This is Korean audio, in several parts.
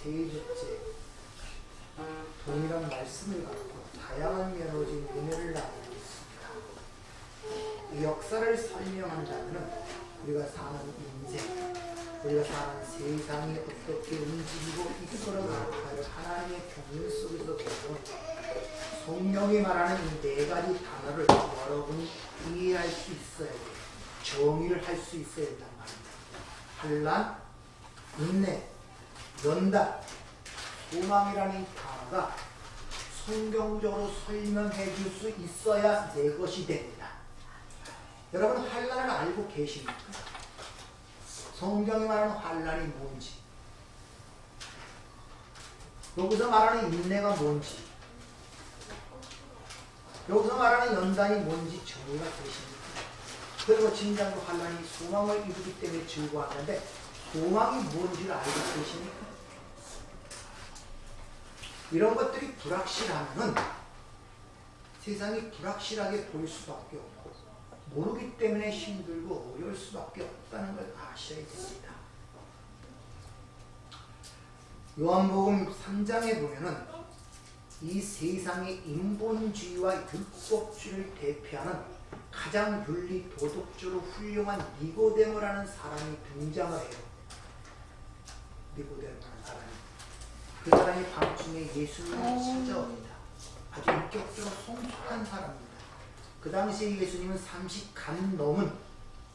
제2주째 동일한 말씀을 갖고 다양한 면으로 은혜를 나누고 있습니다. 이 역사를 설명한다면 우리가 사는 인생, 우리가 사는 세상이 어떻게 움직이고 이끌어갈까를 하나님의 경륜 속에서 배운 성령이 말하는 이 네 가지 단어를 여러분이 이해할 수 있어야 돼요. 정의를 할 수 있어야 된단 말입니다. 환난, 인내, 연단, 소망이라는 단어가 성경적으로 설명해 줄 수 있어야 내 것이 됩니다. 여러분 환난을 알고 계십니까? 성경이 말하는 환난이 뭔지, 여기서 말하는 인내가 뭔지, 여기서 말하는 연단이 뭔지 정의가 되십니까? 그리고 진정으로 환난이 소망을 이루기 때문에 즐거워하는데 소망이 뭔지를 알고 계십니까? 이런 것들이 불확실하면 세상이 불확실하게 보일 수밖에 없고 모르기 때문에 힘들고 어려울 수밖에 없다는 걸 아셔야 됩니다. 요한복음 3장에 보면은 이 세상의 인본주의와 율법주의를 대표하는 가장 윤리 도덕적으로 훌륭한 니고데모라는 사람이 등장을 해요. 니고데모라는 사람이. 그 사람이 밤중에 예수님을 찾아옵니다. 아주 인격적으로 성숙한 사람입니다. 그 당시에 예수님은 30간 넘은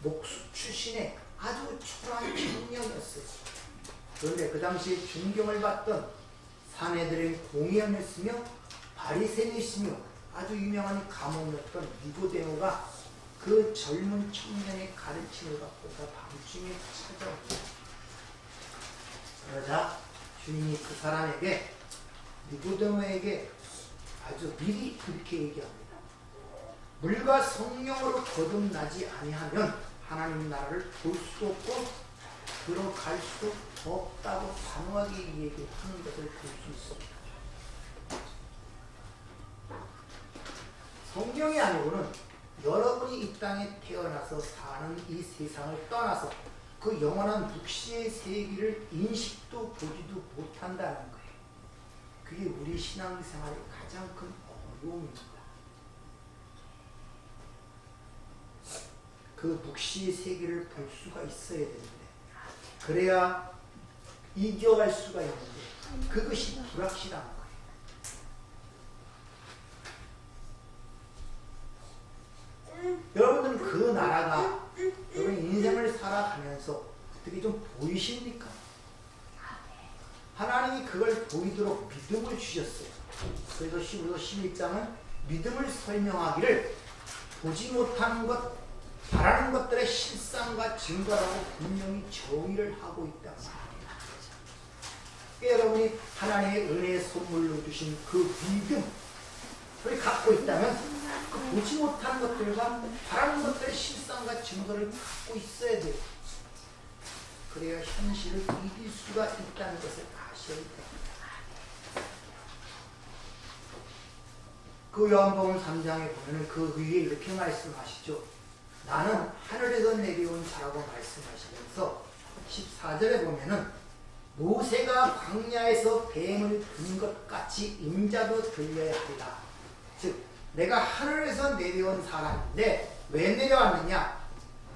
목수 출신의 아주 초라한 청년이었어요. 그런데 그 당시에 존경을 받던 사내들의 공의원이었으며 바리새인이었으며 아주 유명한 감옥이었던 니고데모가 그 젊은 청년의 가르침을 받고서 밤중에 찾아옵니다. 그러자 주님이 그 사람에게, 니고데모에게 아주 미리 그렇게 얘기합니다. 물과 성령으로 거듭나지 아니하면 하나님 나라를 볼 수도 없고 들어갈 수도 없다고 단호하게 얘기하는 것을 볼 수 있습니다. 성경이 아니고는 여러분이 이 땅에 태어나서 사는 이 세상을 떠나서 그 영원한 묵시의 세계를 인식도 보지도 못한다는 거예요. 그게 우리 신앙생활의 가장 큰 어려움입니다. 그 묵시의 세계를 볼 수가 있어야 되는데 그래야 이겨갈 수가 있는데 그것이 불확실한 거예요. 여러분들은 그 나라가 여러분 인생을 살아가면서 어떻게 좀 보이십니까? 하나님이 그걸 보이도록 믿음을 주셨어요. 그래서 15서 11장은 믿음을 설명하기를 보지 못하는 것, 바라는 것들의 실상과 증거라고 분명히 정의를 하고 있다고 합니다. 여러분이 하나님의 은혜의 선물로 주신 그 믿음을 갖고 있다면 그 보지 못하는 것들과 바라는 것들의 실상과 증거를 갖고 있어야 돼요. 그래야 현실을 이길 수가 있다는 것을 아셔야 됩니다. 그 요한복음 3장에 보면 그 위에 이렇게 말씀하시죠. 나는 하늘에서 내려온 자라고 말씀하시면서 14절에 보면은 모세가 광야에서 뱀을 든 것 같이 인자도 들려야 하리라. 즉 내가 하늘에서 내려온 사람인데 왜 내려왔느냐?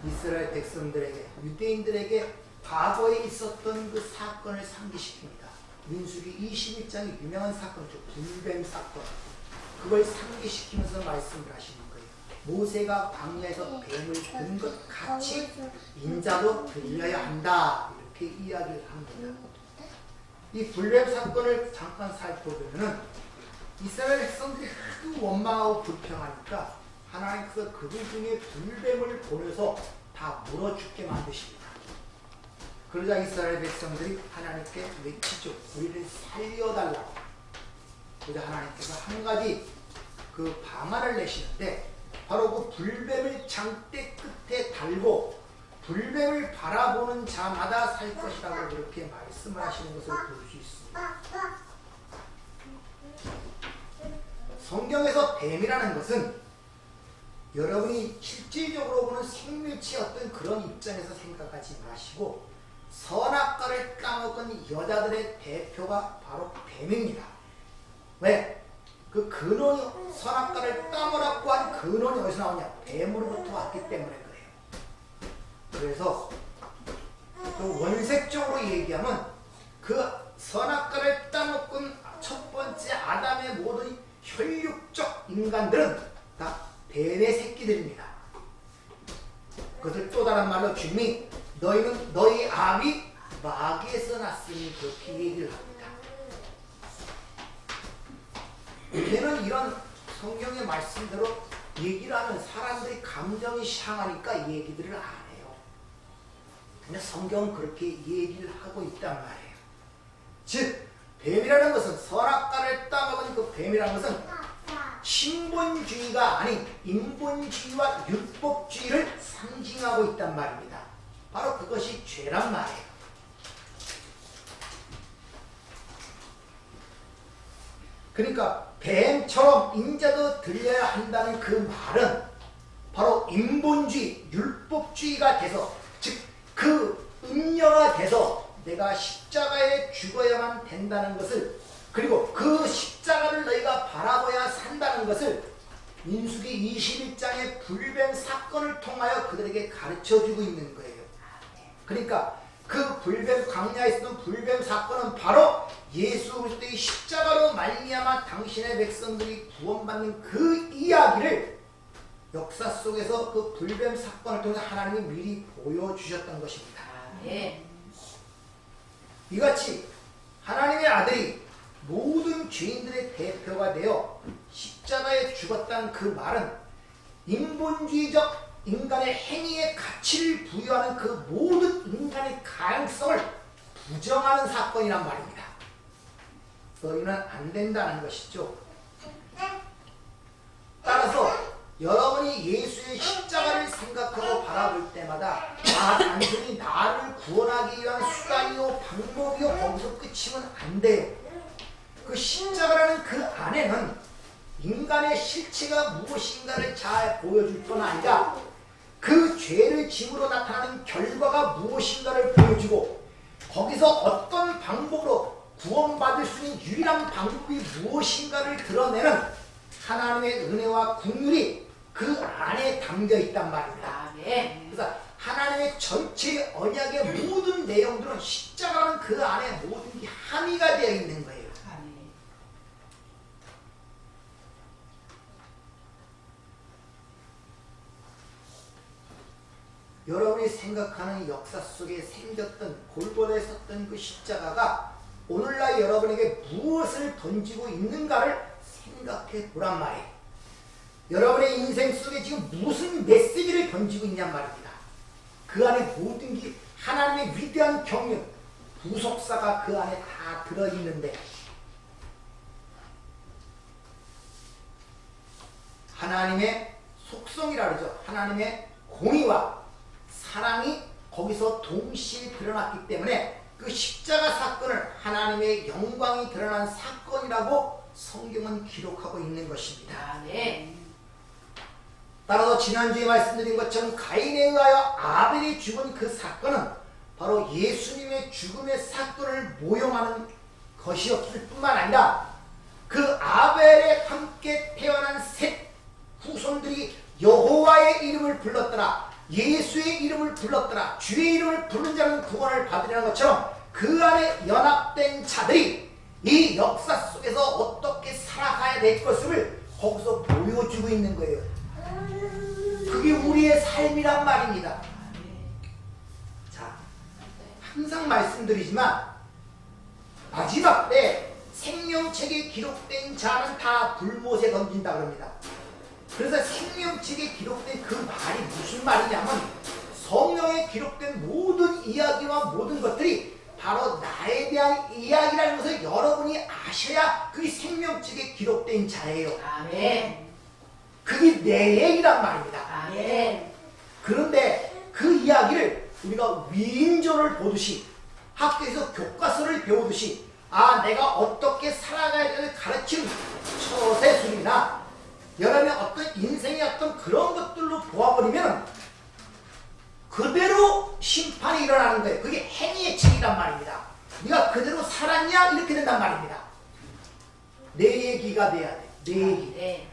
이스라엘 백성들에게, 유대인들에게 과거에 있었던 그 사건을 상기시킵니다. 민수기 21장의 유명한 사건이죠. 불뱀 사건. 그걸 상기시키면서 말씀을 하시는 거예요. 모세가 광야에서 뱀을 든 것 같이 인자도 들려야 한다. 이렇게 이야기를 합니다. 이 불뱀 사건을 잠깐 살펴보면 이스라엘 백성들이 하도 원망하고 불평하니까 하나님께서 그들 중에 불뱀을 보내서 다 물어 죽게 만드십니다. 그러자 이스라엘 백성들이 하나님께 외치죠. 우리를 살려달라고. 그러자 하나님께서 한 가지 그 방안을 내시는데 바로 그 불뱀을 장대 끝에 달고 불뱀을 바라보는 자마다 살 것이라고 그렇게 말씀을 하시는 것을 볼 수 있습니다. 성경에서 뱀이라는 것은 여러분이 실질적으로 보는 생물체의 어떤 그런 입장에서 생각하지 마시고 선악과를 따먹은 여자들의 대표가 바로 뱀입니다. 왜? 그 근원이 선악과를 따먹으라고 한 근원이 어디서 나오냐? 뱀으로부터 왔기 때문에 그래요. 그래서 또 원색적으로 얘기하면 그 선악과를 따먹은 첫 번째 아담의 모든 혈육적 인간들은 다 뱀의 새끼들입니다. 그것을 또 다른 말로 주님이 너희는 너희 아비 마귀에서 났으니 그렇게 얘기를 합니다. 우리는 이런 성경의 말씀대로 얘기를 하면 사람들이 감정이 상하니까 얘기들을 안 해요. 근데 성경은 그렇게 얘기를 하고 있단 말이에요. 즉 뱀이라는 것은 선악과를 따먹은 그 뱀이라는 것은 신본주의가 아닌 인본주의와 율법주의를 상징하고 있단 말입니다. 바로 그것이 죄란 말이에요. 그러니까 뱀처럼 인자도 들려야 한다는 그 말은 바로 인본주의, 율법주의가 돼서 즉 그 음녀가 돼서 내가 십자가에 죽어야만 된다는 것을 그리고 그 십자가를 너희가 바라봐야 산다는 것을 민수기 21장의 불뱀 사건을 통하여 그들에게 가르쳐주고 있는 거예요. 그러니까 그 불뱀 광야에 있었던 불뱀 사건은 바로 예수 그리스도의 십자가로 말미암아 당신의 백성들이 구원받는 그 이야기를 역사 속에서 그 불뱀 사건을 통해 하나님이 미리 보여주셨던 것입니다. 이같이 하나님의 아들이 모든 죄인들의 대표가 되어 십자가에 죽었다는 그 말은 인본주의적 인간의 행위에 가치를 부여하는 그 모든 인간의 가능성을 부정하는 사건이란 말입니다. 너희는 안 된다는 것이죠. 따라서 여러분이 예수의 십자가를 생각하고 바라볼 때마다 단순히 나를 구원하기 위한 수단이요 방법이요 거기서 끝이면 안 돼요. 그 십자가라는 그 안에는 인간의 실체가 무엇인가를 잘 보여줄 뿐 아니라 그 죄를 짐으로 나타나는 결과가 무엇인가를 보여주고 거기서 어떤 방법으로 구원받을 수 있는 유일한 방법이 무엇인가를 드러내는 하나님의 은혜와 긍휼이 그 안에 담겨 있단 말입니다. 그래서 하나님의 전체 언약의 모든 내용들은 십자가는 그 안에 모든 게 함의가 되어 있는 거예요. 여러분이 생각하는 역사 속에 생겼던 골고다에 섰던 그 십자가가 오늘날 여러분에게 무엇을 던지고 있는가를 생각해 보란 말이에요. 여러분의 인생 속에 지금 무슨 메시지를 던지고 있냔 말입니다. 그 안에 모든 게 하나님의 위대한 경륜, 구속사가 그 안에 다 들어있는데 하나님의 속성이라 그러죠. 하나님의 공의와 사랑이 거기서 동시에 드러났기 때문에 그 십자가 사건을 하나님의 영광이 드러난 사건이라고 성경은 기록하고 있는 것입니다. 따라서 지난주에 말씀드린 것처럼 가인에 의하여 아벨이 죽은 그 사건은 바로 예수님의 죽음의 사건을 모형하는 것이었을 뿐만 아니라 그 아벨에 함께 태어난 셋 후손들이 여호와의 이름을 불렀더라, 예수의 이름을 불렀더라, 주의 이름을 부른 자는 구원을 받으려는 것처럼 그 안에 연합된 자들이 이 역사 속에서 어떻게 살아가야 될 것을 거기서 보여주고 있는 거예요. 그게 우리의 삶이란 말입니다. 자, 항상 말씀드리지만 마지막 때 생명책에 기록된 자는 다 불못에 던진다 그럽니다. 그래서 생명책에 기록된 그 말이 무슨 말이냐면 성경에 기록된 모든 이야기와 모든 것들이 바로 나에 대한 이야기라는 것을 여러분이 아셔야 그게 생명책에 기록된 자예요. 그게 내 얘기란 말입니다. 그런데 그 이야기를 우리가 위인전을 보듯이 학교에서 교과서를 배우듯이 내가 어떻게 살아가야 되는 가르치는 처세술이나 여러분의 어떤 인생의 어떤 그런 것들로 보아버리면 그대로 심판이 일어나는 거예요. 그게 행위의 책이란 말입니다. 네가 그대로 살았냐? 이렇게 된단 말입니다. 내 얘기가 돼야 돼. 내 얘기. 네.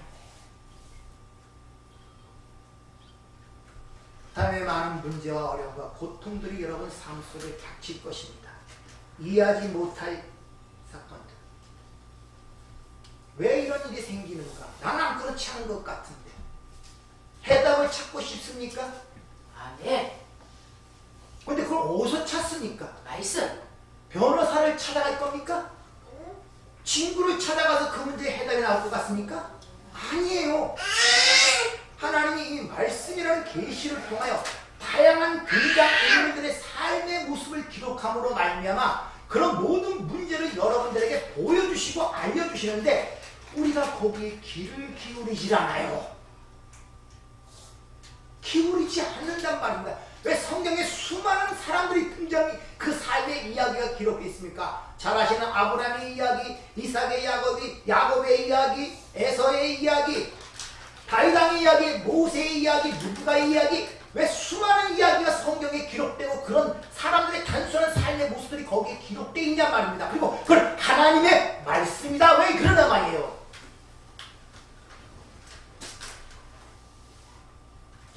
다음에 많은 문제와 어려움과 고통들이 여러분 삶 속에 닥칠 것입니다. 이해하지 못할 사건들. 왜 이런 일이 생기는가? 나는 그렇지 않은 것 같은데. 해답을 찾고 싶습니까? 네. 근데 그걸 어디서 찾습니까? 말씀. 변호사를 찾아갈 겁니까? 친구를 찾아가서 그 문제에 해답이 나올 것 같습니까? 아니에요. 하나님이 이 말씀이라는 계시를 통하여 다양한 등장인물들의 삶의 모습을 기록함으로 말미암아 그런 모든 문제를 여러분들에게 보여주시고 알려주시는데 우리가 거기에 귀를 기울이질 않아요. 기울이지 않는단 말입니다. 왜 성경에 수많은 사람들이 등장이 그 삶의 이야기가 기록되어 있습니까? 잘 아시는 아브라함의 이야기, 이삭의 야곱의 이야기, 에서의 이야기, 다윗 왕의 이야기, 모세의 이야기, 누가의 이야기. 왜 수많은 이야기가 성경에 기록되고 그런 사람들의 단순한 삶의 모습들이 거기에 기록되어 있냐 말입니다. 그리고 그건 하나님의 말씀이다. 왜 그러나 말이에요.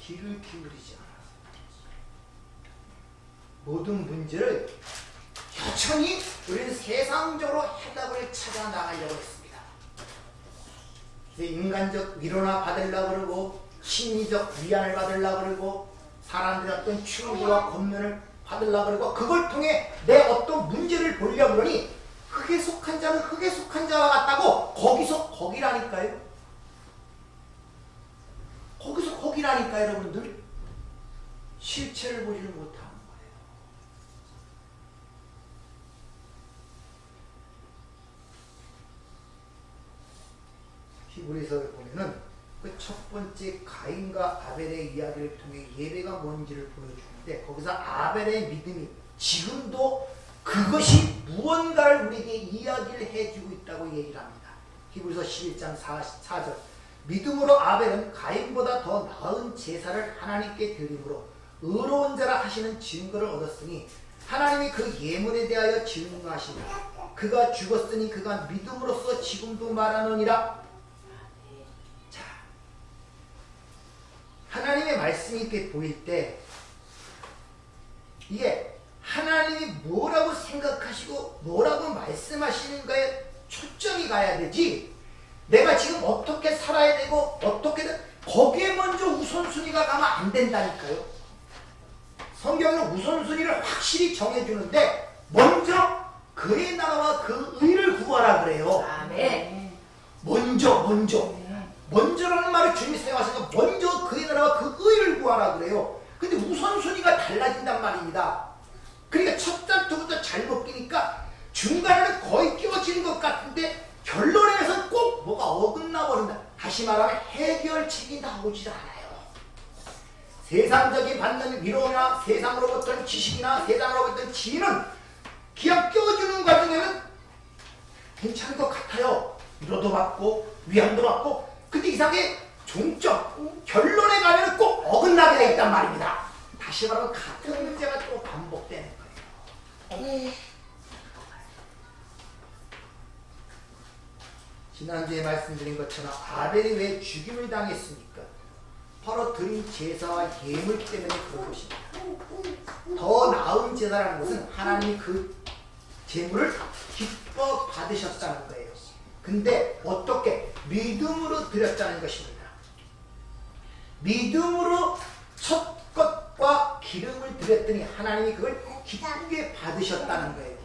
귀를 기울이지 않아서 모든 문제를 여전히 우리는 세상적으로 해답을 찾아 나가려고 했습니다. 인간적 위로나 받으려고 그러고 심리적 위안을 받으려고 그러고 사람들의 어떤 충고와 권면을 받으려고 그러고 그걸 통해 내 어떤 문제를 보려고 그러니 흙에 속한 자는 흙에 속한 자와 같다고 거기서 거기라니까요. 거기서 거기라니까 여러분들. 실체를 보지를 못하는 거예요. 히브리서에 보면은 그 첫 번째 가인과 아벨의 이야기를 통해 예배가 뭔지를 보여주는데 거기서 아벨의 믿음이 지금도 그것이 무언가를 우리에게 이야기를 해주고 있다고 얘기를 합니다. 히브리서 11장 4절 믿음으로 아벨은 가인보다 더 나은 제사를 하나님께 드림으로 의로운 자라 하시는 증거를 얻었으니 하나님이 그 예물에 대하여 증거하시니라. 그가 죽었으니 그가 믿음으로써 지금도 말하느니라. 자, 하나님의 말씀이 이렇게 보일 때 이게 하나님이 뭐라고 생각하시고 뭐라고 말씀하시는가에 초점이 가야 되지 내가 지금 어떻게 살아야 되고 어떻게든 거기에 먼저 우선순위가 가면 안 된다니까요. 성경은 우선순위를 확실히 정해주는데 먼저 그의 나라와 그 의를 구하라 그래요. 아멘. 먼저라는 말을 주님이 사용하시니까 먼저 그의 나라와 그 의를 구하라 그래요. 근데 우선순위가 달라진단 말입니다. 그러니까 첫 단부터 잘못 끼니까 중간에는 거의 끼워지는 것 같은데 결론에서 꼭 뭐가 어긋나 버린다. 다시 말하면 해결책이 나오지 않아요. 세상적인 받는 위로나 세상으로부터 지식이나 세상으로부터 지혜는 그냥 껴주는 과정에는 괜찮은 것 같아요. 위로도 받고 위안도 받고 근데 이상하게 종점 결론에 가면 꼭 어긋나게 되어 있단 말입니다. 다시 말하면 같은 문제가 또 반복되는 거예요. 지난주에 말씀드린 것처럼 아벨이 왜 죽임을 당했습니까? 바로 드린 제사와 예물 때문에 그런 것입니다. 더 나은 제사라는 것은 하나님이 그 제물을 기뻐 받으셨다는 거예요. 근데 어떻게? 믿음으로 드렸다는 것입니다. 믿음으로 첫 것과 기름을 드렸더니 하나님이 그걸 기쁘게 받으셨다는 거예요.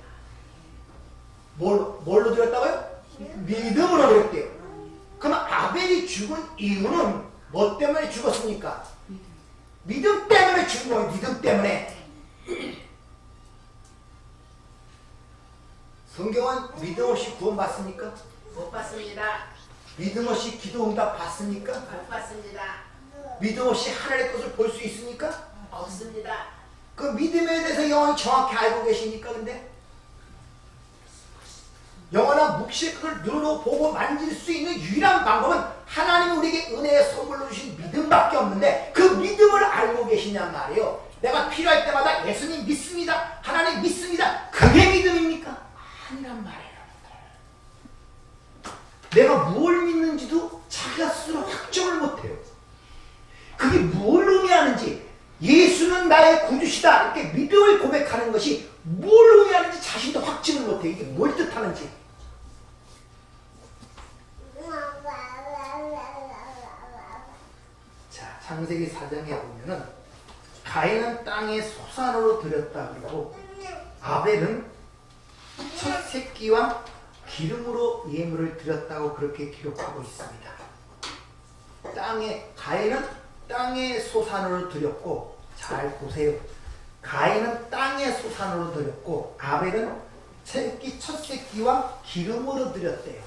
뭘로 드렸다고요? 믿음으로 드렸대요. 그럼 아벨이 죽은 이유는 뭐 때문에 죽었습니까? 믿음 때문에 죽은 거예요. 믿음 때문에. 성경은 믿음 없이 구원 받습니까? 못 받습니다. 믿음 없이 기도 응답 받습니까? 못 받습니다. 믿음 없이 하나님의 것을 볼 수 있습니까? 없습니다. 그 믿음에 대해서 영원히 정확히 알고 계십니까? 근데 영원한 묵시의 그걸 눈으로 보고 만질 수 있는 유일한 방법은 하나님이 우리에게 은혜의 선물로 주신 믿음밖에 없는데 그 믿음을 알고 계시냔 말이에요. 내가 필요할 때마다 예수님 믿습니다. 하나님 믿습니다. 그게 믿음입니까? 아니란 말이에요. 내가 무엇을 믿는지도 자기가 스스로 확정을 못해요. 그게 무엇을 의미하는지, 예수는 나의 구주시다 이렇게 믿음을 고백하는 것이 뭘 의미하는지 자신도 확증을 못해요. 이게 뭘 뜻하는지. 자, 창세기 4장에 보면은 가인은 땅의 소산으로 드렸다 그러고 아벨은 첫 새끼와 기름으로 예물을 드렸다고 그렇게 기록하고 있습니다. 가인은 땅의 소산으로 드렸고, 잘 보세요. 가인은 땅의 소산으로 드렸고 아벨은 첫 새끼와 기름으로 드렸대요.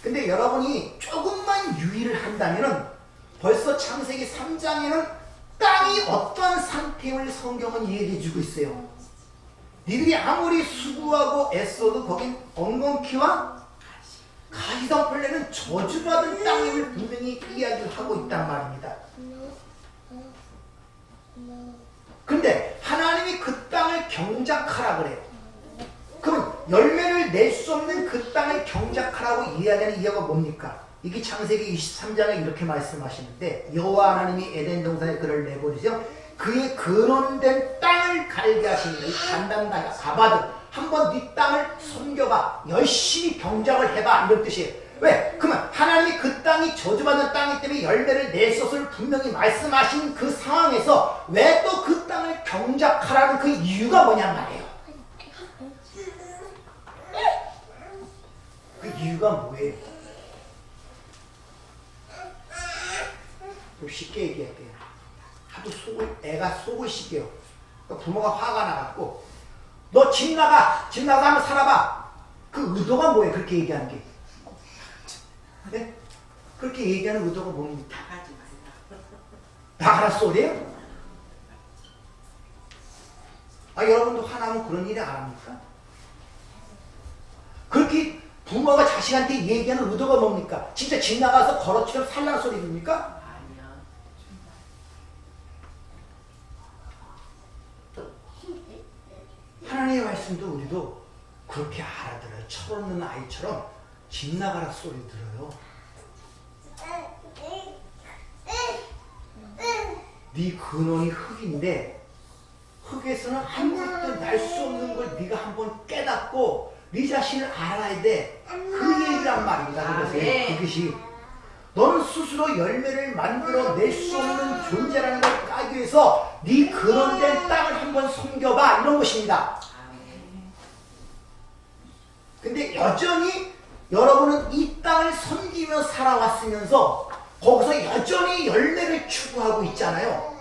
근데 여러분이 조금만 유의를 한다면은 벌써 창세기 3장에는 땅이 어떠한 상태임을 성경은 얘기해주고 있어요. 니들이 아무리 수고하고 애써도 거긴 엉겅퀴와 가시덤불레는 저주받은 땅임을 분명히 이야기를 하고 있단 말입니다. 근데 하나님이 그 땅을 경작하라 그래요. 그럼 열매를 낼 수 없는 그 땅을 경작하라고 이야기하는 이유가 뭡니까? 이게 창세기 23장에 이렇게 말씀하시는데, 여호와 하나님이 에덴 동산에 그를 내버리죠. 그의 거론된 땅을 갈게 하시니라. 이 간단하게 가봐도 한번 네 땅을 섬겨봐, 열심히 경작을 해봐, 이런 뜻이에요. 왜? 그러면 하나님이 그 땅이 저주받은 땅이기 때문에 열매를 낼 것을 분명히 말씀하신 그 상황에서 왜 또 그 땅을 경작하라는 그 이유가 뭐냔 말이에요. 그 이유가 뭐예요? 좀 쉽게 얘기할게요. 하도 애가 속을 씻겨요. 부모가 화가 나갖고 너 집 나가! 집 나가 하면 살아봐! 그 의도가 뭐예요? 그렇게 얘기하는 게. 네? 그렇게 얘기하는 의도가 뭡니까? 나가라 소리예요? 여러분도 화나면 그런 일이 안 합니까? 그렇게 부모가 자식한테 얘기하는 의도가 뭡니까? 진짜 집 나가서 걸어치면 살라는 소리입니까? 아니야. 하나님의 말씀도 우리도 그렇게 알아들어요. 철없는 아이처럼 집 나가라 소리 들어요. 네 근원이 흙인데 흙에서는 아무것도 날 수 없는 걸 네가 한번 깨닫고 네 자신을 알아야 돼. 그 얘기란 말입니다. 그것이 너는 스스로 열매를 만들어 낼 수 없는 존재라는 걸 까기 위해서 네 근원된 땅을 한번 섬겨봐, 이런 것입니다. 근데 여전히 여러분은 이 땅을 섬기며 살아왔으면서 거기서 여전히 열매를 추구하고 있잖아요.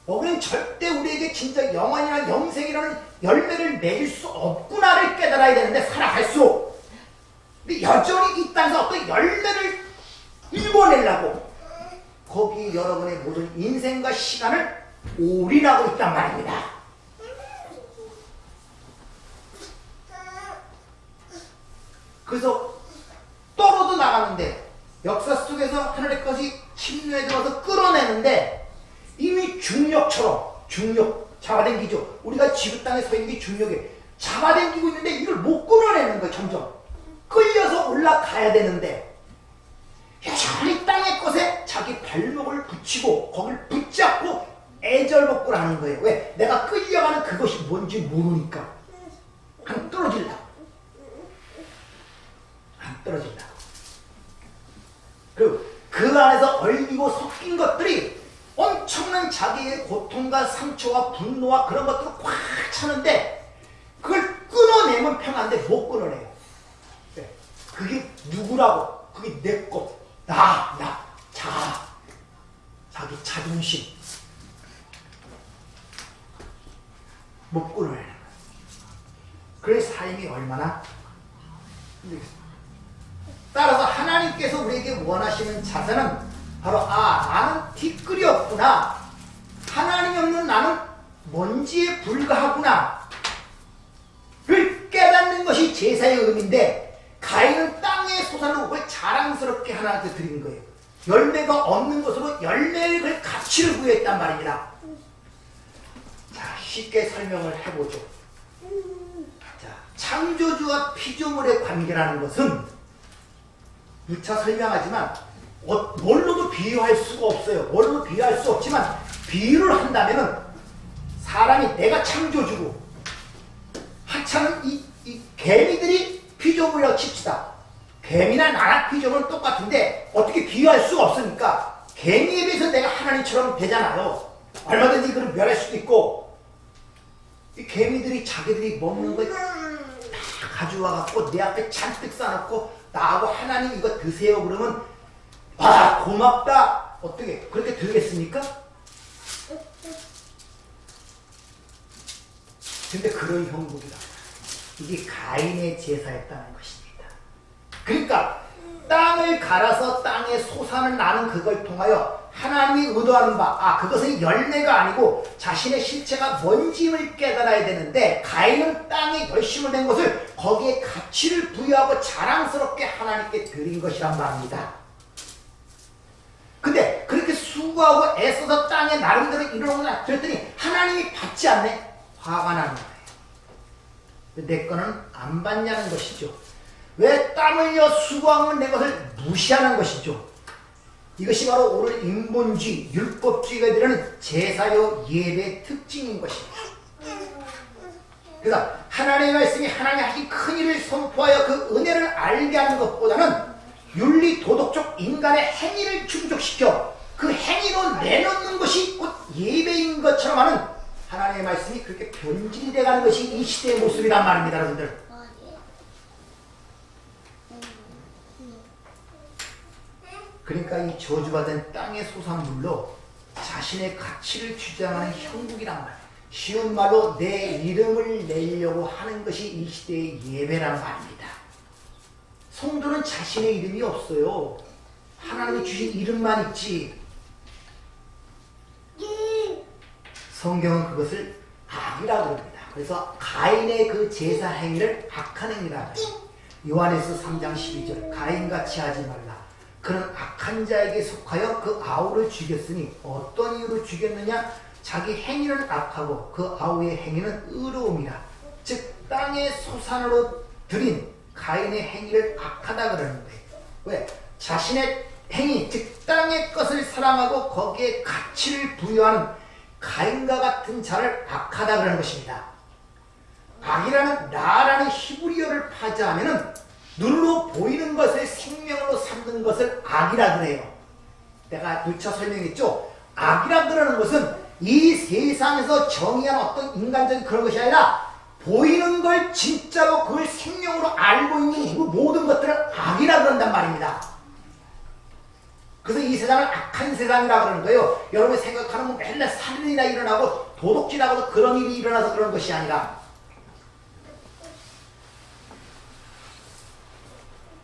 여기는 절대 우리에게 진짜 영원이나 영생이라는 열매를 맺을 수 없구나를 깨달아야 되는데, 살아갈수록. 근데 여전히 이 땅에서 어떤 열매를 일궈내려고 거기 여러분의 모든 인생과 시간을 올인하고 있단 말입니다. 그래서 떨어도 나가는데 역사 속에서 하늘의 것이 침례에 들어서 끌어내는데 이미 중력처럼, 중력 잡아당기죠. 우리가 지구 땅에 서 있는 게 중력이에요. 잡아당기고 있는데 이걸 못 끌어내는 거예요. 점점 끌려서 올라가야 되는데 여전히 땅의 것에 자기 발목을 붙이고 거기를 붙잡고 애절복구를 하는 거예요. 왜? 내가 끌려가는 그것이 뭔지 모르니까. 안 떨어질라고. 그리고 그 안에서 얼리고 섞인 것들이 엄청난 자기의 고통과 상처와 분노와 그런 것들을 꽉 차는데 그걸 끊어내면 평안한데 못 끊어내요. 그게 누구라고? 그게 내 것. 자기 자존심. 못 끊어내는 거예요. 그래서 삶이 얼마나 힘들겠어요. 따라서 하나님께서 우리에게 원하시는 자세는 바로 나는 티끌이 없구나. 하나님이 없는 나는 먼지에 불과하구나. 를 깨닫는 것이 제사의 의미인데, 가인은 땅의 소산을 그걸 자랑스럽게 하나님께 드린 거예요. 열매가 없는 것으로 열매의 가치를 부여했단 말입니다. 쉽게 설명을 해보죠. 자, 창조주와 피조물의 관계라는 것은 2차 설명하지만 뭘로도 비유할 수가 없어요. 뭘로도 비유할 수 없지만 비유를 한다면은 사람이 내가 창조주고 하찮은 이 개미들이 피조물이라고 칩시다. 개미나 나라 피조물은 똑같은데 어떻게 비유할 수가 없으니까 개미에 비해서 내가 하나님처럼 되잖아요. 얼마든지 그걸 멸할 수도 있고 이 개미들이 자기들이 먹는 걸 다 가져와갖고 내 앞에 잔뜩 싸놓고 나하고 하나님 이거 드세요 그러면 와 고맙다 어떻게 그렇게 들겠습니까? 근데 그런 형국이다. 이게 가인의 제사였다는 것입니다. 그러니까 땅을 갈아서 땅에 솟아는 나는 그걸 통하여 하나님이 의도하는 바, 그것은 열매가 아니고 자신의 실체가 뭔지를 깨달아야 되는데 가인은 땅에 열심을 낸 것을 거기에 가치를 부여하고 자랑스럽게 하나님께 드린 것이란 말입니다. 근데 그렇게 수고하고 애써서 땅에 나름대로 이루어나 그랬더니 하나님이 받지 않네? 화가 나는 거예요. 내 거는 안 받냐는 것이죠. 왜 땀 흘려 수고하면 내 것을 무시하는 것이죠. 이것이 바로 오늘 인본주의, 율법주의가 되는 제사요 예배의 특징인 것입니다. 그래서 하나님의 말씀이 하나님이 하신 큰 일을 선포하여 그 은혜를 알게 하는 것보다는 윤리 도덕적 인간의 행위를 충족시켜 그 행위로 내놓는 것이 곧 예배인 것처럼 하는 하나님의 말씀이 그렇게 변질이 돼가는 것이 이 시대의 모습이란 말입니다, 여러분들. 그러니까 이 저주받은 땅의 소산물로 자신의 가치를 주장하는 형국이란 말. 쉬운 말로 내 이름을 내려고 하는 것이 이 시대의 예배란 말입니다. 성도는 자신의 이름이 없어요. 하나님이 주신 이름만 있지. 성경은 그것을 악이라고 합니다. 그래서 가인의 그 제사 행위를 악한 행위라고 해요. 요한에서 3장 12절 가인같이 하지 말라. 그는 악한 자에게 속하여 그 아우를 죽였으니 어떤 이유로 죽였느냐? 자기 행위는 악하고 그 아우의 행위는 의로움이라. 즉 땅의 소산으로 드린 가인의 행위를 악하다 그러는데 왜? 자신의 행위, 즉 땅의 것을 사랑하고 거기에 가치를 부여하는 가인과 같은 자를 악하다 그러는 것입니다. 악이라는 나라는 히브리어를 파자하면은 눈으로 보이는 것을 생명으로 삼는 것을 악이라 그래요. 내가 2차 설명했죠. 악이라 그러는 것은 이 세상에서 정의한 어떤 인간적인 그런 것이 아니라 보이는 걸 진짜로 그걸 생명으로 알고 있는 그 모든 것들을 악이라 그런단 말입니다. 그래서 이 세상은 악한 세상이라 그러는 거예요. 여러분이 생각하는 뭐 맨날 살인이나 일어나고 도둑질하고도 그런 일이 일어나서 그런 것이 아니라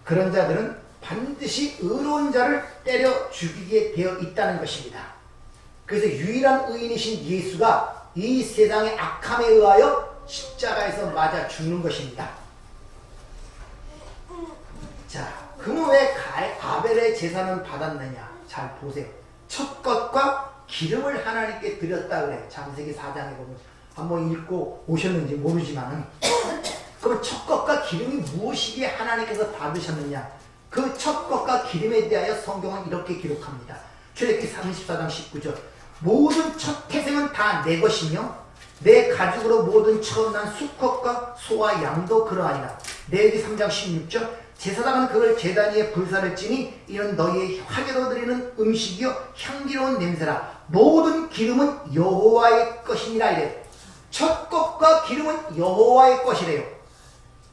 그런 자들은 반드시 의로운 자를 때려 죽이게 되어 있다는 것입니다. 그래서 유일한 의인이신 예수가 이 세상의 악함에 의하여 십자가에서 맞아 죽는 것입니다. 자, 그러면 왜 아벨의 제사는 받았느냐? 잘 보세요. 첫 것과 기름을 하나님께 드렸다 그래. 창세기 4장에 보면 한번 읽고 오셨는지 모르지만 그럼 첫 것과 기름이 무엇이기에 하나님께서 받으셨느냐? 그 첫 것과 기름에 대하여 성경은 이렇게 기록합니다. 출애굽기 34장 19절 모든 첫 태생은 다 내 것이며 내 가죽으로 모든 처음 난 수컷과 소와 양도 그러하니라. 레위기 3장 16절 제사장은 그걸 제단 위에 불사를 찌니 이는 너희의 화제로 드리는 음식이요 향기로운 냄새라. 모든 기름은 여호와의 것이니라 이래요. 첫 것과 기름은 여호와의 것이래요.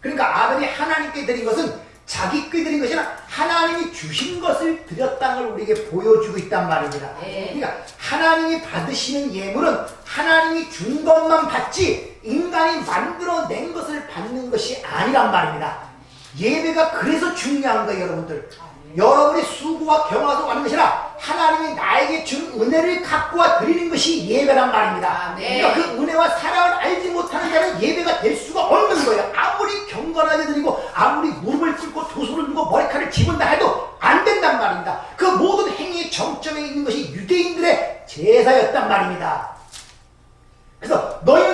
그러니까 아벨이 하나님께 드린 것은 자기께 드린 것이 아니라 하나님이 주신 것을 드렸다는 걸 우리에게 보여주고 있단 말입니다. 그러니까 하나님이 받으시는 예물은 하나님이 준 것만 받지 인간이 만들어낸 것을 받는 것이 아니란 말입니다. 예배가 그래서 중요한 거예요, 여러분들. 여러분이 수고와 경화도 하는 것이 아니라 하나님이 나에게 준 은혜를 갖고 와 드리는 것이 예배란 말입니다. 그러니까 그 은혜와 사랑을 알지 못하는 자는 예배가 될 수가 없는 거예요. 아무리 경건하게 드리고 아무리 무릎을 꿇고 두 손을 들고 머리카락을 집은다 해도 안 된단 말입니다. 그 모든 행위의 정점에 있는 것이 유대인들의 제사였단 말입니다. 그래서 너희는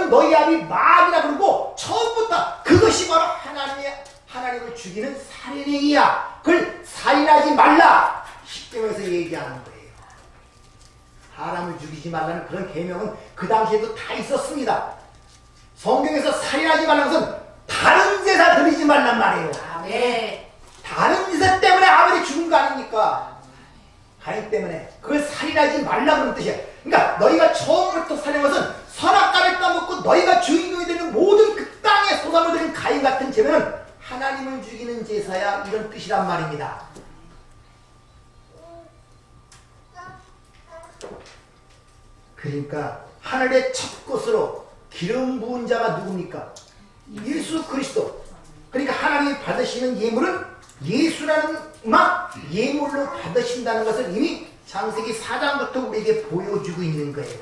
아벨이 막이라 그러고 처음부터 그것이 바로 하나님을 죽이는 살인행위야. 그걸 살인하지 말라. 십계명에서 얘기하는 거예요. 사람을 죽이지 말라는 그런 계명은 그 당시에도 다 있었습니다. 성경에서 살인하지 말라는 것은 다른 제사 드리지 말란 말이에요. 아멘. 다른 제사 때문에 아벨이 죽은 거 아닙니까? 가인 때문에. 그걸 살인하지 말라 그런 뜻이야. 그러니까 너희가 처음부터 살인 것은 선악과를 따먹고 너희가 주인공이 되는 모든 그 땅에 쏟아부어지는 가인 같은 죄는 하나님을 죽이는 제사야, 이런 뜻이란 말입니다. 그러니까 하늘의 첫 것으로 기름 부은 자가 누굽니까? 예수 그리스도. 그러니까 하나님이 받으시는 예물은 예수라는 예물로 받으신다는 것을 이미 창세기 4장부터 우리에게 보여주고 있는 거예요.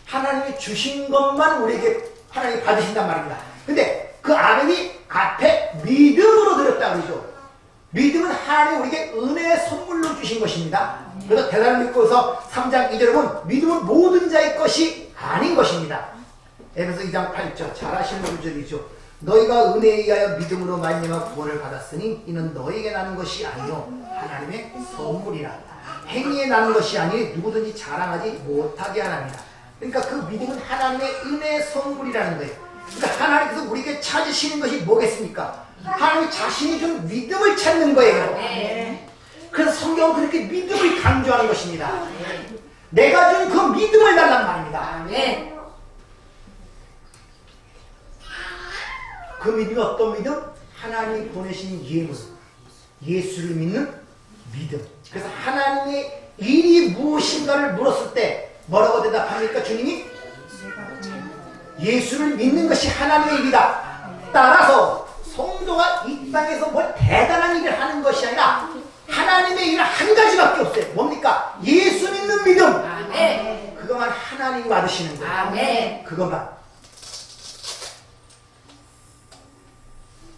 하나님이 주신 것만 우리에게 하나님이 받으신단 말입니다. 근데 그 아벨이 앞에 믿음으로 드렸다 그러죠. 믿음은 하나님이 우리에게 은혜의 선물로 주신 것입니다. 그래서 데살로니가서 3장 2절에 보면 믿음은 모든 자의 것이 아닌 것입니다. 에베소 2장 8절 잘 아시는 구절이죠. 너희가 은혜에 의하여 믿음으로 말미암아 구원을 받았으니 이는 너희에게 나는 것이 아니요 하나님의 선물이라. 행위에 나는 것이 아니 누구든지 자랑하지 못하게 하나니라. 그러니까 그 믿음은 하나님의 은혜의 선물이라는 거예요. 그러니까 하나님께서 우리에게 찾으시는 것이 뭐겠습니까? 하나님 자신이 준 믿음을 찾는 거예요. 그래서 성경은 그렇게 믿음을 강조하는 것입니다. 내가 준 그 믿음을 달란 말입니다. 그 믿음이 어떤 믿음? 하나님이 보내신 예물, 예수를 믿는 믿음. 그래서 하나님의 일이 무엇인가를 물었을 때 뭐라고 대답합니까? 주님이 예수를 믿는 것이 하나님의 일이다. 따라서 성도가 이 땅에서 뭘 대단한 일을 하는 것이 아니라 하나님의 일은 한 가지밖에 없어요. 뭡니까? 예수 믿는 믿음. 그것만 하나님이 받으시는 거예요. 그것만.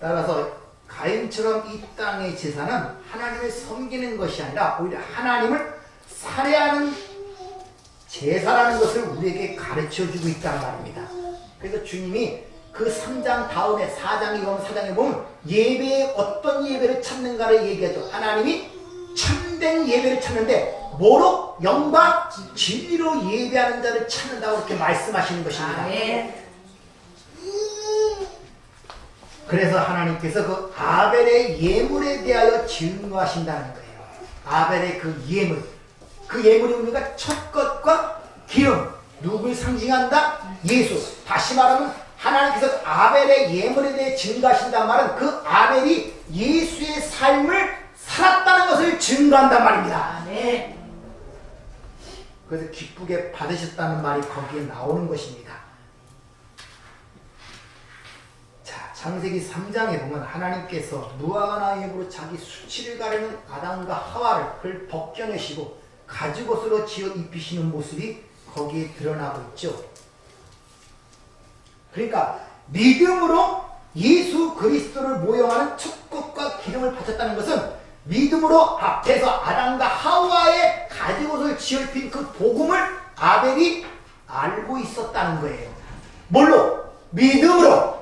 따라서 가인처럼 이 땅의 제사는 하나님을 섬기는 것이 아니라 오히려 하나님을 살해하는 제사라는 것을 우리에게 가르쳐주고 있다는 말입니다. 그래서 주님이 그 3장 다음에 4장에 오면 4장에 보면 예배에 어떤 예배를 찾는가를 얘기하죠. 하나님이 참된 예배를 찾는데 뭐로? 영광, 진리로 예배하는 자를 찾는다고 이렇게 말씀하시는 것입니다. 그래서 하나님께서 그 아벨의 예물에 대하여 증거하신다는 거예요. 아벨의 그 예물. 그 예물이 우리가 첫 것과 기름. 누굴 상징한다? 예수. 다시 말하면 하나님께서 아벨의 예물에 대해 증거하신다는 말은 그 아벨이 예수의 삶을 살았다는 것을 증거한단 말입니다. 그래서 기쁘게 받으셨다는 말이 거기에 나오는 것입니다. 창세기 3장에 보면 하나님께서 무화과나무 잎으로 자기 수치를 가리는 아담과 하와를 그를 벗겨내시고 가죽옷으로 지어 입히시는 모습이 거기에 드러나고 있죠. 그러니까 믿음으로 예수 그리스도를 모형하는 첫 것과 기름을 바쳤다는 것은 믿음으로 앞에서 아담과 하와의 가죽옷을 지어 입힌 그 복음을 아벨이 알고 있었다는 거예요. 뭘로? 믿음으로.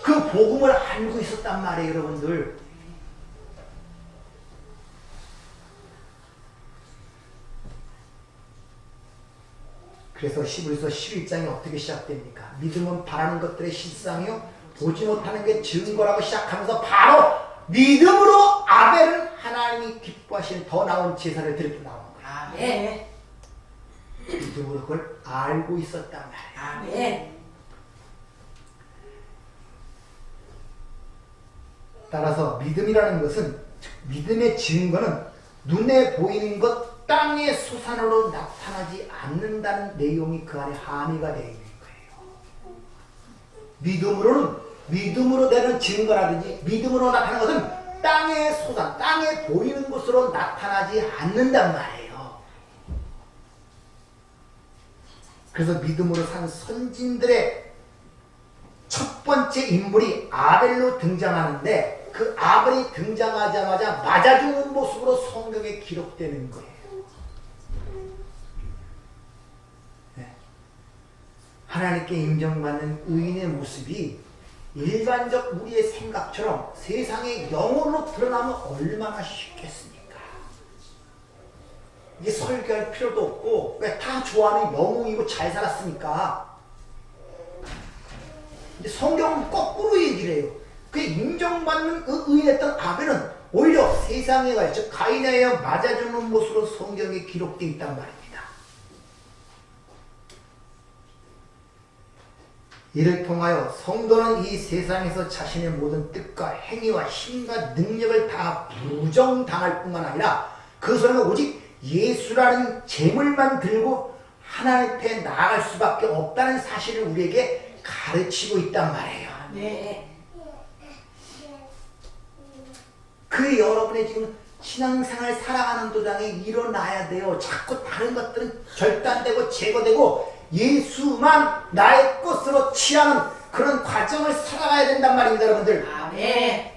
그 복음을 알고 있었단 말이에요, 여러분들. 그래서 히브리서 11장이 어떻게 시작됩니까? 믿음은 바라는 것들의 실상이요 보지 못하는 게 증거라고 시작하면서 바로 믿음으로 아벨은 하나님이 기뻐하시는 더 나은 제사를 드리고 나오는 거예요. 믿음으로 그걸 알고 있었단 말이에요. 따라서 믿음이라는 것은, 믿음의 증거는 눈에 보이는 것, 땅의 수산으로 나타나지 않는다는 내용이 그 안에 함의가 되어 있는 거예요. 믿음으로는, 믿음으로 되는 증거라든지 믿음으로 나타나는 것은 땅의 수산, 땅에 보이는 것으로 나타나지 않는단 말이에요. 그래서 믿음으로 산 선진들의 첫 번째 인물이 아벨로 등장하는데 그 아벨이 등장하자마자 맞아 죽는 모습으로 성경에 기록되는 거예요. 네. 하나님께 인정받는 의인의 모습이 일반적 우리의 생각처럼 세상의 영혼으로 드러나면 얼마나 쉽겠습니까? 이게 설교할 필요도 없고 왜 다 좋아하는 영웅이고 잘 살았으니까. 근데 성경은 거꾸로 얘기를 해요. 그 인정받는 그 의인했던 아벨은 오히려 세상에 가 즉 가인에 의해 맞아주는 모습으로 성경에 기록되어 있단 말입니다. 이를 통하여 성도는 이 세상에서 자신의 모든 뜻과 행위와 힘과 능력을 다 부정당할 뿐만 아니라 그 사람은 오직 예수라는 재물만 들고 하나님 앞에 나아갈 수밖에 없다는 사실을 우리에게 가르치고 있단 말이에요. 네. 그 여러분의 지금 신앙생활 살아가는 도장에 일어나야 돼요. 자꾸 다른 것들은 절단되고 제거되고 예수만 나의 것으로 취하는 그런 과정을 살아가야 된단 말입니다, 여러분들. 아멘.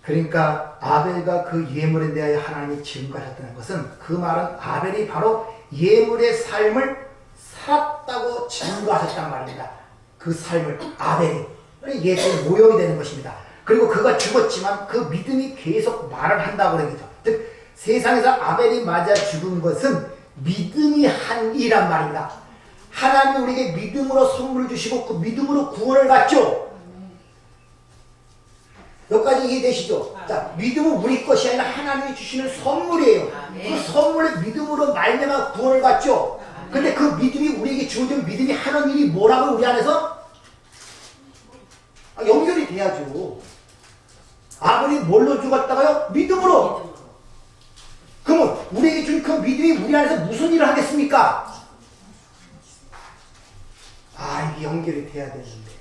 그러니까 아벨과 그 예물에 대하여 하나님이 증거하셨다는 것은 그 말은 아벨이 바로 예물의 삶을 살았다고 증거하셨단 말입니다. 그 삶을 아벨이 예수의 모형이 되는 것입니다. 그리고 그가 죽었지만 그 믿음이 계속 말을 한다고 그러죠. 즉 세상에서 아벨이 맞아 죽은 것은 믿음이 한 일이란 말입니다. 하나님이 우리에게 믿음으로 선물을 주시고 그 믿음으로 구원을 받죠. 여기까지 이해되시죠? 자, 믿음은 우리 것이 아니라 하나님이 주시는 선물이에요. 그 선물을 믿음으로 말미암아 구원을 받죠. 근데 그 믿음이 우리에게 주어진 믿음이 하는 일이 뭐라고 우리 안에서? 연결이 돼야죠. 아벨이 뭘로 죽었다가요? 믿음으로. 그러면 우리에게 준 그 믿음이 우리 안에서 무슨 일을 하겠습니까? 이게 연결이 돼야 되는데.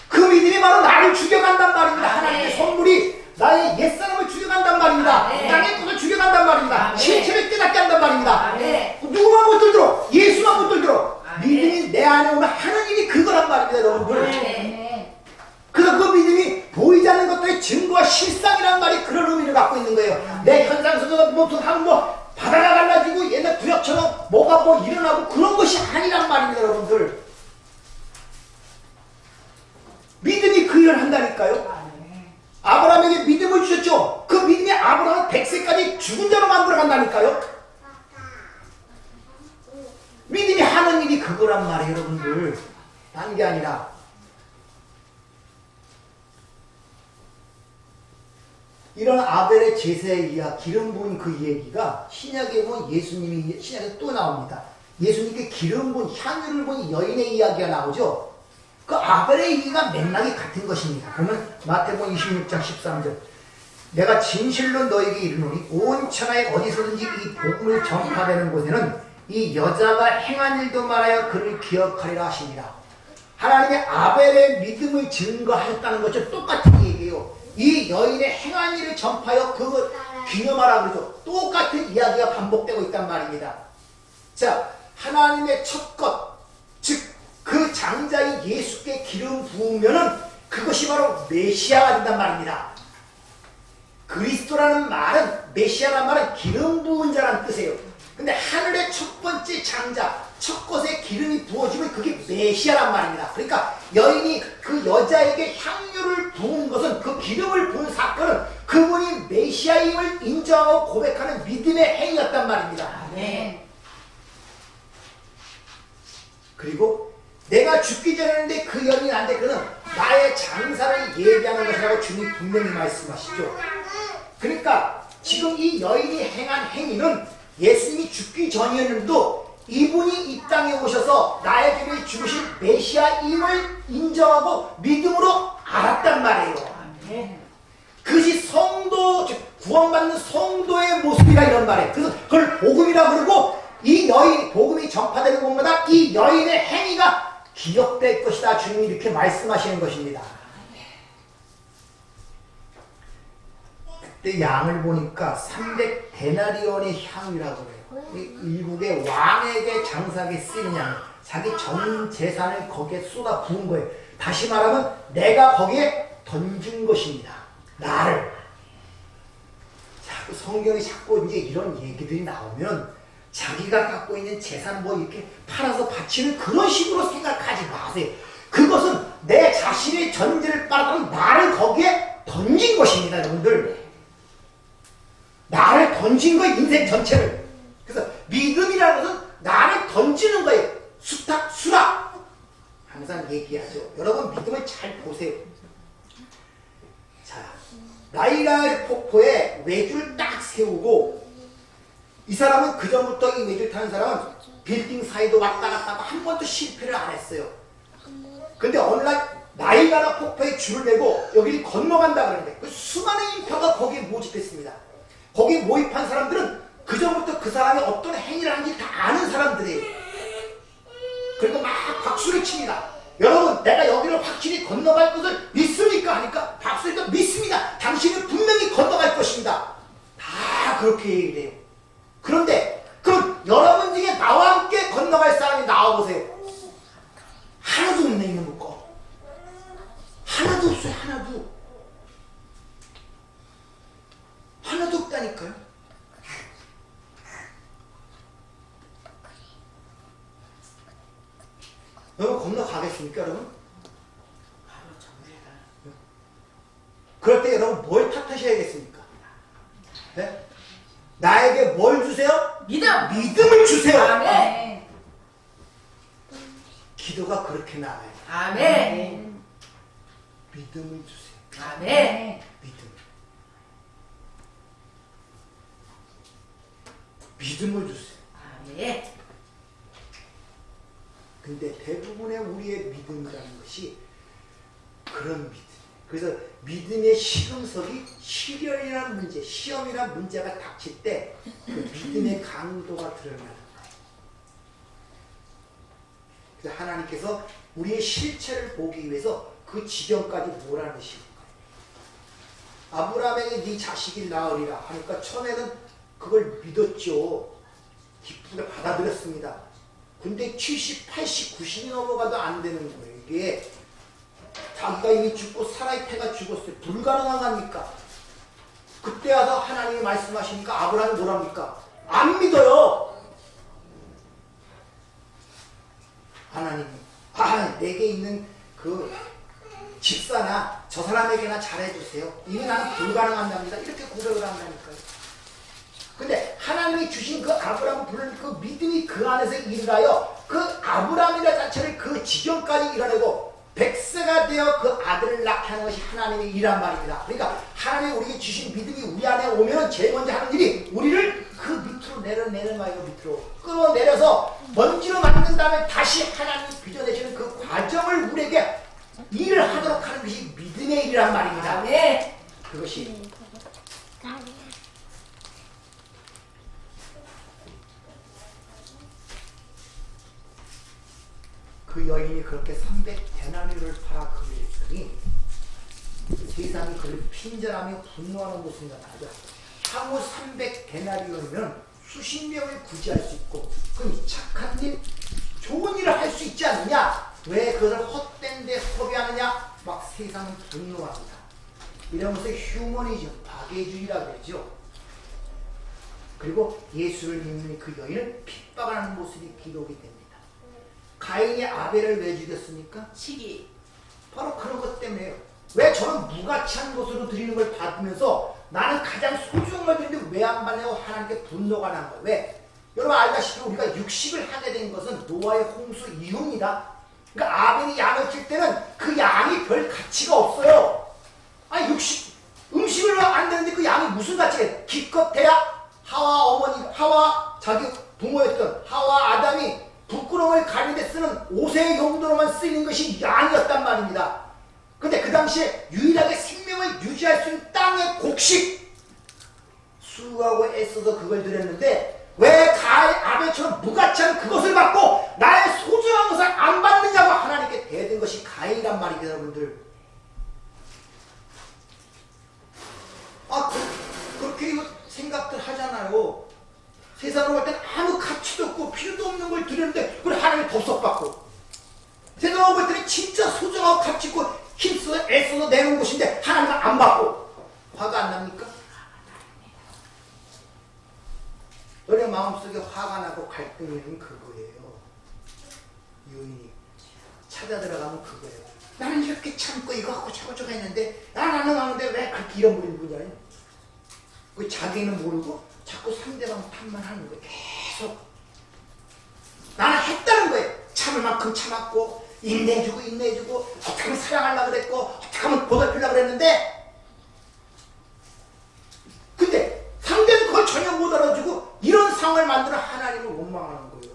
그 믿음이 바로 나를 죽여간단 말입니다. 하나님의 선물이 나의 옛사람을 죽여간단 말입니다. 땅의 것을 죽여간단 말입니다. 실체를 깨닫게 한단 말입니다. 누구만 못 들들어? 예수만 못 들들어. 믿음이 내 안에 오면 하는 일이 그거란 말입니다, 여러분들. 그래서 그 믿음이 보이지 않는 것들의 증거와 실상이라는 말이 그런 의미를 갖고 있는 거예요. 내 현상속에서 하면 바다가 갈라지고 옛날 구역처럼 뭐가 일어나고 그런 것이 아니란 말입니다, 여러분들. 믿음이 그 일을 한다니까요. 아브라함에게 믿음을 주셨죠. 그 믿음이 아브라함을 100세까지 죽은 자로 만들어 간다니까요. 믿음이 하는 일이 그거란 말이에요, 여러분들. 딴 게 아니라. 이런 아벨의 제사의 이야기, 기름 부은 그 얘기가 신약에 보면 예수님이 신약에 또 나옵니다. 예수님께 기름 부은 향유를 부은 여인의 이야기가 나오죠. 그 아벨의 얘기가 맥락이 같은 것입니다. 그러면 마태복음 26장 13절 내가 진실로 너에게 이르노니 온 천하에 어디서든지 이 복음을 전파되는 곳에는 이 여자가 행한 일도 말하여 그를 기억하리라 하시니라. 하나님의 아벨의 믿음을 증거하셨다는 것과 똑같은 얘기예요. 이 여인의 행한 일을 전파하여 그걸 기념하라 그러죠. 똑같은 이야기가 반복되고 있단 말입니다. 자, 하나님의 첫 것, 즉 그 장자인 예수께 기름 부으면은 그것이 바로 메시아가 된단 말입니다. 그리스도라는 말은, 메시아라는 말은 기름 부은 자라는 뜻이에요. 근데 하늘의 첫 번째 장자, 첫 것에 기름이 부어지면 그게 메시아란 말입니다. 그러니까 여인이 그 여자에게 향유를 부은 것은, 그 기름을 부은 사건은 그분이 메시아임을 인정하고 고백하는 믿음의 행위였단 말입니다. 네. 그리고 내가 죽기 전에는데 그 여인이 나한테 그는 나의 장사를 얘기하는 것이라고 주님이 분명히 말씀하시죠. 그러니까 지금 이 여인이 행한 행위는 예수님이 죽기 전이었는데도 이분이 이 땅에 오셔서 나의 죄를 죽으신 메시아임을 인정하고 믿음으로 알았단 말이에요. 그것이 성도, 즉 구원받는 성도의 모습이라 이런 말이에요. 그래서 그걸 복음이라 그러고, 이 여인, 복음이 전파되는 곳마다 이 여인의 행위가 기억될 것이다. 주님이 이렇게 말씀하시는 것입니다. 그때 양을 보니까 300데나리온의 향이라고 해요. 일국의 왕에게 장사하게 쓰이는 양, 자기 전 재산을 거기에 쏟아 부은 거예요. 다시 말하면 내가 거기에 던진 것입니다. 나를. 자, 그 성경에 자꾸 이제 이런 얘기들이 나오면 자기가 갖고 있는 재산 뭐 이렇게 팔아서 바치는 그런 식으로 생각하지 마세요. 그것은 내 자신의 전제를 빨아들면 나를 거기에 던진 것입니다, 여러분들. 나를 던진 거예요, 인생 전체를. 그래서 믿음이라는 것은 나를 던지는 거예요. 수탁, 수락. 항상 얘기하죠. 여러분 믿음을 잘 보세요. 자, 나일의 폭포에 외주를 딱 세우고 이 사람은 그전부터 이 외주를 타는 사람은 빌딩 사이도 왔다 갔다 하고 한 번도 실패를 안 했어요. 근데 어느 날 나일가라 폭포에 줄을 내고 여기를 건너간다 그러는데 그 수많은 인파가 거기에 모집했습니다. 거기에 모입한 사람들은 그전부터 그 사람이 어떤 행위를 하는지 다 아는 사람들이에요. 그리고 막 박수를 칩니다. 여러분 내가 여기를 확실히 건너갈 것을 믿습니까? 하니까 박수를 믿습니다. 당신은 분명히 건너갈 것입니다. 다 그렇게 얘기를 해요. 그런데 그럼 여러분 중에 나와 함께 건너갈 사람이 나와보세요. 하나도 없네 이놈의 거. 하나도 없어요. 하나도 없다니까요. 여러분 건너가겠습니까 여러분? 그럴 때 여러분 뭘 탓하셔야겠습니까? 네? 나에게 뭘 주세요? 믿음을 주세요. 아멘. 기도가 그렇게 나와요. 아멘. 믿음을 주세요. 아멘. 믿음을 주세요. 아멘. 근데 대부분의 우리의 믿음이라는 것이 그런 믿음. 그래서 믿음의 시금석이 시련이라는 문제, 시험이라는 문제가 닥칠 때 그 믿음의 강도가 드러나는 거예요. 그래서 하나님께서 우리의 실체를 보기 위해서 그 지경까지 몰아내시는 거예요. 아브라함에게 네 자식이 낳으리라 하니까 처음에는 그걸 믿었죠. 기쁘게 받아들였습니다. 근데 70, 80, 90이 넘어가도 안 되는 거예요. 이게 자기가 이미 죽고 사라의 태가 죽었어요. 불가능한 겁니까? 그때 와서 하나님이 말씀하시니까 아브라함이 뭐랍니까? 안 믿어요. 하나님이 내게 있는 그 집사나 저 사람에게나 잘해주세요. 이미 나는 불가능한답니다. 이렇게 고백을 한다니까요. 근데 하나님이 주신 그 아브라함을 부르는 그 믿음이 그 안에서 일하여 그 아브라함이라 자체를 그 지경까지 이뤄내고 100세가 되어 그 아들을 낳게 하는 것이 하나님의 일이란 말입니다. 그러니까 하나님이 우리에게 주신 믿음이 우리 안에 오면 제일 먼저 하는 일이 우리를 그 밑으로 내려놔요. 밑으로 끌어내려서 먼지로 만든 다음에 다시 하나님이 빚어내시는 그 과정을 우리에게 일을 하도록 하는 것이 믿음의 일이란 말입니다. 아멘. 그것이 그 여인이 그렇게 300데나리온을 팔아 그랬더니 세상이 그를 핀잔하며 분노하는 모습이 나타나죠. 향후 300데나리온이면 수십 명을 구제할 수 있고 그럼 착한 일, 좋은 일을 할 수 있지 않느냐? 왜 그것을 헛된 데 소비하느냐? 막 세상은 분노합니다. 이러면서 휴머니즘, 박애주의라고 그러죠. 그리고 예수를 믿는 그 여인을 핍박하는 모습이 기록이 됩니다. 가인이 아벨을 왜 죽였습니까? 시기. 바로 그런 것 때문에요. 왜 저는 무가치한 것으로 드리는 걸 받으면서 나는 가장 소중한 걸 드리는데 왜 안 받냐고 하나님께 분노가 난 거예요. 왜? 여러분 알다시피 우리가 육식을 하게 된 것은 노아의 홍수 이후입니다. 그러니까 아벨이 양을 칠 때는 그 양이 별 가치가 없어요. 아니 음식을 안 되는데 그 양이 무슨 가치가 기껏해야 하와 자기 부모였던 하와 아담이 부끄러움을 가리는 데 쓰는 옷의 용도로만 쓰이는 것이 양이었단 말입니다. 근데 그 당시에 유일하게 생명을 유지할 수 있는 땅의 곡식 수고하고 애써서 그걸 드렸는데 왜 아벨처럼 무가치한 그것을 받고 나의 소중한 것을 안 받느냐고 하나님께 대든 것이 가인이란 말이에요. 여러분들 그렇게 생각들 하잖아요. 세상으로 볼 때는 아무 가치도 없고 필요도 없는 걸 드렸는데 그걸 하나님이 덥석받고 세상으로 볼 때는 진짜 소중하고 가치 있고 힘써서 애써서 내는 곳인데 하나님은 안 받고 화가 안 납니까? 너네 마음속에 화가 나고 갈등이 있는 그거예요. 요인이 찾아 들어가면 그거예요. 나는 이렇게 참고 이거 하고 저거 했는데 나는 하는데 왜 그렇게 잃어버리는 거냐. 그 자기는 모르고 자꾸 상대방 탓만 하는 거예요. 계속 나는 했다는 거예요. 참을 만큼 참았고 인내주고 어떻게 하면 사랑하려고 그랬고 어떻게 하면 보살피려고 그랬는데 근데 상대는 그걸 전혀 못 알아주고 이런 상황을 만들어 하나님을 원망하는 거예요.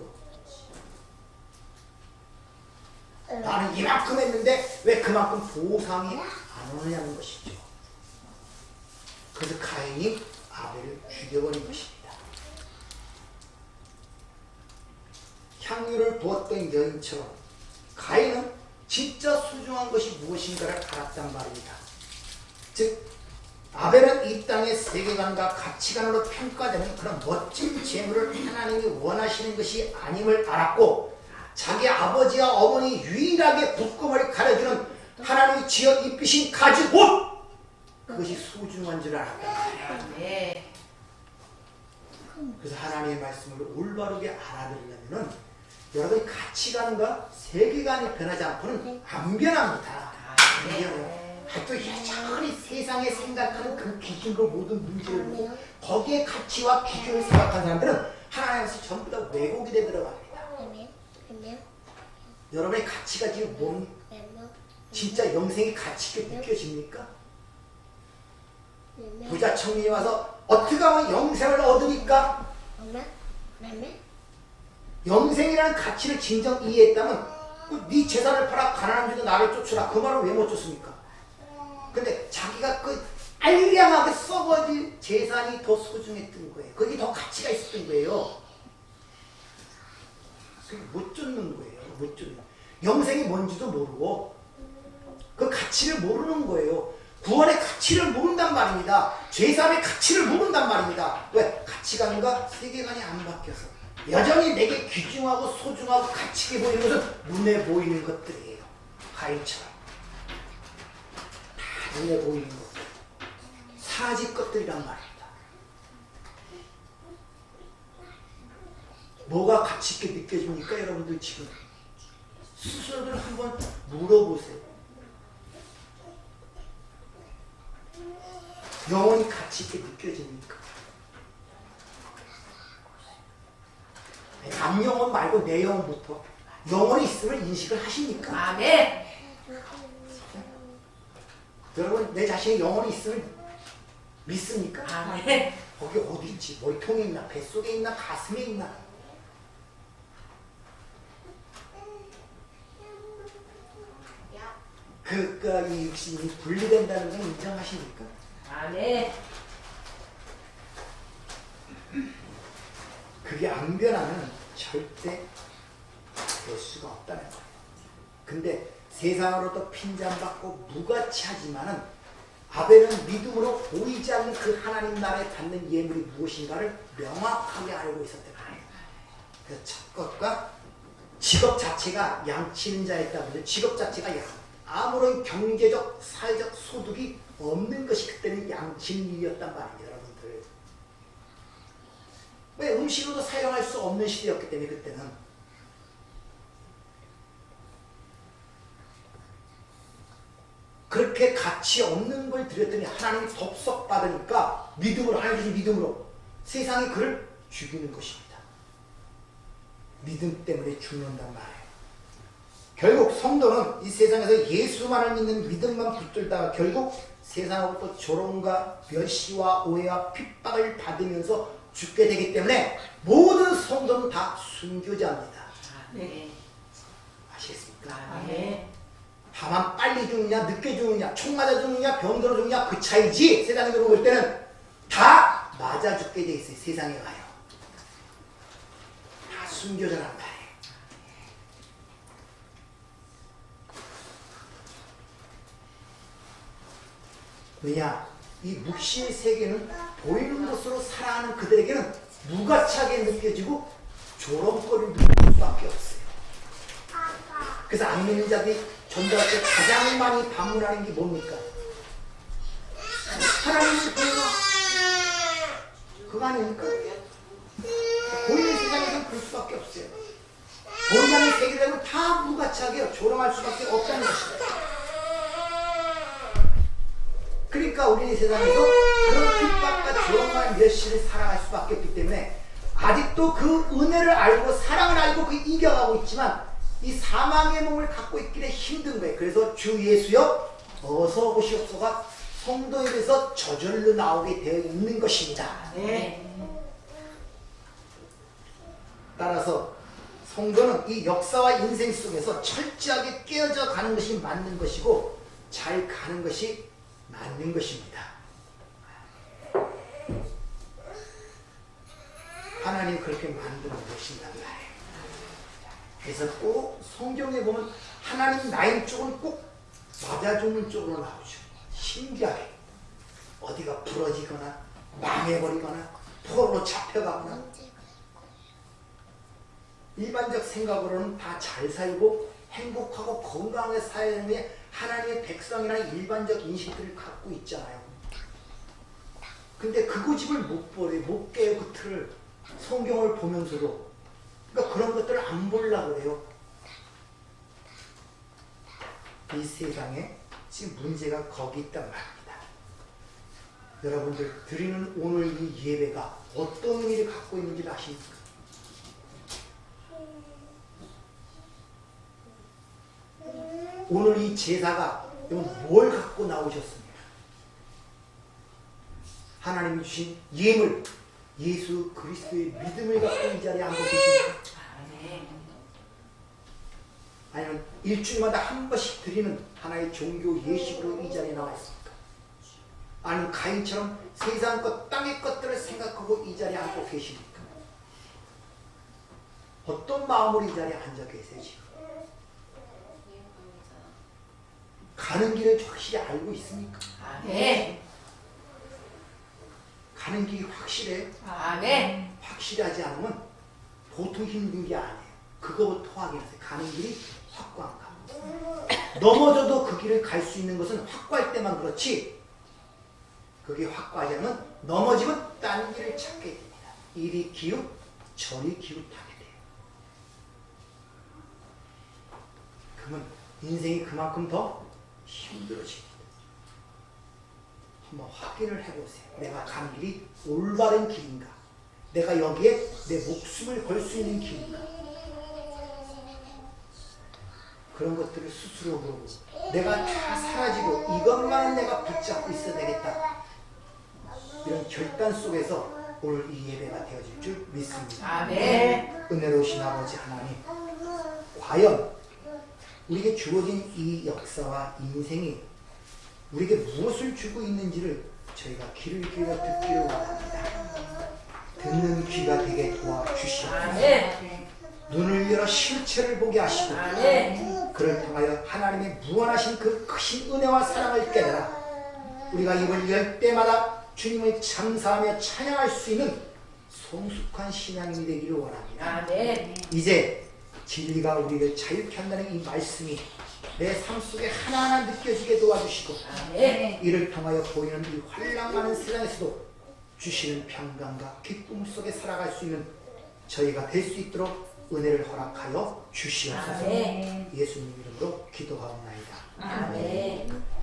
나는 이만큼 했는데 왜 그만큼 보상이 안 오느냐는 것이죠. 그래서 가인이 아벨을 죽여버린 것입니다. 향유를 부었던 여인처럼 가인은 진짜 소중한 것이 무엇인가를 알았단 말입니다. 즉 아벨은 이 땅의 세계관과 가치관으로 평가되는 그런 멋진 재물을 하나님이 원하시는 것이 아님을 알았고 자기 아버지와 어머니 유일하게 부끄러움을 가려주는 하나님이 지어 입히신 가죽 옷 그것이 소중한 줄 알았단 말이에요. 네. 그래서 하나님의 말씀을 올바르게 알아들으려면 여러분이 가치관과 세계관이 변하지 않고는 안 변합니다. 안 변해요. 또 여전히 세상에 생각하는 그 기준으로 모든 문제를 보고 거기에 가치와 기준을 생각하는 사람들은 하나님께서 전부 다 왜곡이 돼 들어갑니다. 여러분의 가치가 지금 뭡니까? 진짜 영생의 가치 있게 느껴집니까? 부자 청년이 와서 어떻게 하면 영생을 얻으니까? 영생이라는 가치를 진정 이해했다면 네 재산을 팔아 가난한 자도 나를 쫓으라 그 말을 왜 못 쫓습니까? 근데 자기가 그 알량하게 썩어질 재산이 더 소중했던 거예요. 그게 더 가치가 있었던 거예요. 못 쫓는 거예요. 못 쫓는. 영생이 뭔지도 모르고 그 가치를 모르는 거예요. 구원의 가치를 모른단 말입니다. 죄사함의 가치를 모른단 말입니다. 왜? 가치관과 세계관이 안 바뀌어서 여전히 내게 귀중하고 소중하고 가치 있게 보이는 것은 눈에 보이는 것들이에요. 가인처럼 다 눈에 보이는 것들 사라질 것들이란 말입니다. 뭐가 가치 있게 느껴집니까? 여러분들 지금 스스로들 한번 물어보세요. 영혼이 가치 있게 느껴집니까? 남영혼 말고 내 영혼부터 영혼이 있음을 인식을 하십니까? 아멘. 여러분 내 자신의 영혼이 있음을 믿습니까? 아멘. 거기 어디 있지? 머리통에 있나? 뱃속에 있나? 가슴에 있나? 이 육신이 분리된다는 건 인정하십니까? 아멘. 그게 안 변하면 절대 될 수가 없다는 거예요. 근데 세상으로부터 핀잔받고 무가치하지만은 아벨은 믿음으로 보이지 않는 그 하나님 나라에 받는 예물이 무엇인가를 명확하게 알고 있었던 거예요. 그래서 첫 것과 직업 자체가 양치는 자였다고. 직업 자체가 아무런 경제적, 사회적 소득이 없는 것이 그때는 양치는 일이었단 말입니다. 여러분들. 왜? 음식으로도 사용할 수 없는 시대였기 때문에 그때는. 그렇게 가치 없는 걸 드렸더니 하나님이 덥석 받으니까 믿음으로, 하나님의 믿음으로 세상이 그를 죽이는 것입니다. 믿음 때문에 죽는단 말이에요. 결국 성도는 이 세상에서 예수만을 믿는 믿음만 붙들다가 결국 세상으로부터 조롱과 멸시와 오해와 핍박을 받으면서 죽게 되기 때문에 모든 성도는 다 순교자입니다. 네. 아시겠습니까? 아멘. 다만 빨리 죽느냐 늦게 죽느냐 총 맞아 죽느냐 병들어 죽느냐 그 차이지. 세상에서 볼 때는 다 맞아 죽게 돼 있어요. 세상에 가요. 다 순교자란 말이에요. 왜냐? 이 묵시의 세계는 보이는 것으로 살아가는 그들에게는 무가치하게 느껴지고 조롱거리를 느낄 수밖에 없어요. 그래서 안 믿는 자들이 전도할 때 가장 많이 방문하는 게 뭡니까? 하나님을 보라. 그거 아닙니까? 그럴 수밖에 없어요. 본향의 세계되면 다 무가치하게 조롱할 수밖에 없다는 것입니다. 그러니까 우리 세상에서 그런 핍박과 조롱과 멸시를 살아갈 수밖에 없기 때문에 아직도 그 은혜를 알고 사랑을 알고 그 이겨가고 있지만 이 사망의 몸을 갖고 있기에 힘든 거예요. 그래서 주 예수여 어서 오시옵소가 성도에 대해서 저절로 나오게 되어 있는 것입니다. 네. 따라서 성도는 이 역사와 인생 속에서 철저하게 깨어져 가는 것이 맞는 것이고 잘 가는 것이 맞는 것입니다. 하나님 그렇게 만드는 것이란 말이에요. 그래서 꼭 성경에 보면 하나님 라인 쪽은 꼭 맞아 죽는 쪽으로 나오죠. 신기하게 어디가 부러지거나 망해버리거나 포로로 잡혀가거나 일반적 생각으로는 다 잘 살고 행복하고 건강하게 살아야 하는 하나님의 백성이라는 일반적 인식들을 갖고 있잖아요. 근데 그 고집을 못 버려요. 못 깨요. 그 틀을 성경을 보면서도 그러니까 그런 것들을 안 보려고 그래요. 이 세상에 지금 문제가 거기 있단 말입니다. 여러분들 드리는 오늘 이 예배가 어떤 의미를 갖고 있는지 아십니까? 오늘 이 제사가 뭘 갖고 나오셨습니까? 하나님이 주신 예물, 예수 그리스도의 믿음을 갖고 이 자리에 앉아 계십니까? 아니면 일주일마다 한 번씩 드리는 하나의 종교 예식으로 이 자리에 나와 있습니까? 아니면 가인처럼 세상 것, 땅의 것들을 생각하고 이 자리에 앉고 계십니까? 어떤 마음으로 이 자리에 앉아 계세요 지금? 가는 길을 확실히 알고 있습니까? 아멘. 가는 길이 확실해요? 아멘. 확실하지 않으면 보통 힘든 게 아니에요. 그거부터 확인하세요. 가는 길이 확고한가. 넘어져도 그 길을 갈 수 있는 것은 확고할 때만 그렇지 그게 확고하지 않으면 넘어지면 딴 길을 찾게 됩니다. 이리 기웃 저리 기웃하게 돼요. 그러면 인생이 그만큼 더 힘들어집니다. 한번 확인을 해보세요. 내가 간 길이 올바른 길인가? 내가 여기에 내 목숨을 걸 수 있는 길인가? 그런 것들을 스스로 보고 내가 다 사라지고 이것만 내가 붙잡고 있어야 되겠다. 이런 결단 속에서 오늘 이 예배가 되어질 줄 믿습니다. 아멘. 은혜로우신 아버지 하나님, 과연 우리에게 주어진 이 역사와 인생이 우리에게 무엇을 주고 있는지를 저희가 귀를 기울여 듣기를 원합니다. 듣는 귀가 되게 도와주시옵소서. 아멘. 눈을 열어 실체를 보게 하시고 아멘. 그를 통하여 하나님의 무한하신 그 크신 은혜와 사랑을 깨달아 우리가 입을 열 때마다 주님을 감사하며 찬양할 수 있는 성숙한 신앙이 되기를 원합니다. 아멘. 이제 진리가 우리를 자유케 한다는 이 말씀이 내 삶 속에 하나하나 느껴지게 도와주시고 아멘. 이를 통하여 보이는 이 환랑 많은 세상에서도 주시는 평강과 기쁨 속에 살아갈 수 있는 저희가 될 수 있도록 은혜를 허락하여 주시옵소서. 아멘. 예수님 이름으로 기도하옵나이다. 아멘.